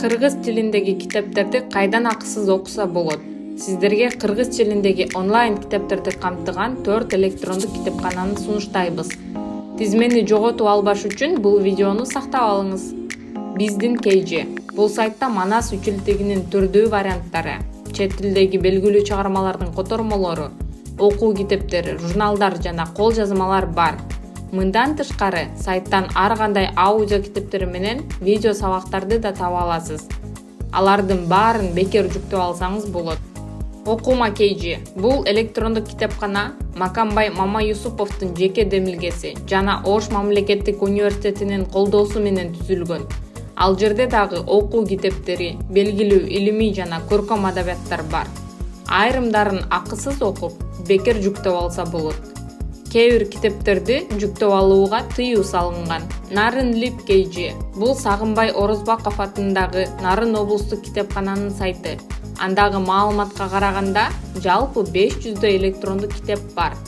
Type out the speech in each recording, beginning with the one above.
Кыргыз тилиндеги китептерди кайдан акысыз окуса болот? Сиздерге кыргыз тилиндеги онлайн китептерди камтыган 4 электрондук китепкананы сунуштайбыз. Тизмени жоготуп албаш үчүн бул видеону сактап алыңыз. Биздин KG. Бул сайтта манас үчүлтүгүнүн түрдүү варианттары, чет тилдеги белгилүү чыгармалардын котормолору, окуу китептери, журналдар жана кол жазмалар бар. Мындан тышкары, сайттан ар кандай аудио китептери менен видео сабактарды да таба аласыз. Алардын баарын бекер жүктөп алсаңыз болот. Окума KG. Бул электрондук китепкана Макамбай Мамаюсуповдун жеке демилгеси жана Ош мамлекеттик университетинин колдоосу менен түзүлгөн. Ал жерде дагы окуу китептери, белгилүү илимий жана көркөм адабияттар бар. Айрымдарын акысыз окуп, бекер жүктөп алса болот. Кээ бир китептерди жүктөп алууга тыюу салынган. Нарын Лип KG. Бул Сагынбай Орозбаков атындагы Нарын облустук китепкананын сайты. Андагы маалыматка караганда, жалпы 500 электрондук китеп бар.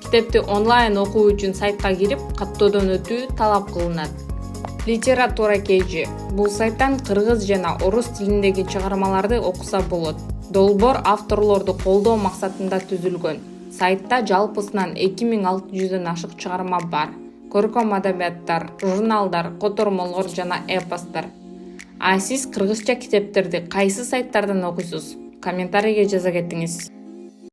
Китепти онлайн окуу үчүн сайтка кирип, каттоодон өтүү талап кылынат. Литература KG. Бул сайттан кыргыз жана орус тилиндеги чыгармаларды окуса болот. Долбоор авторлорду колдоо максатында түзүлгөн. Сайтта жалпысынан 2600дөн ашык чыгарма бар. Көркөм адабияттар, журналдар, котормолор жана эпостор. А сиз кыргызча китептерди кайсы сайттардан окуйсуз? Комментарийге жаза кетиңиз.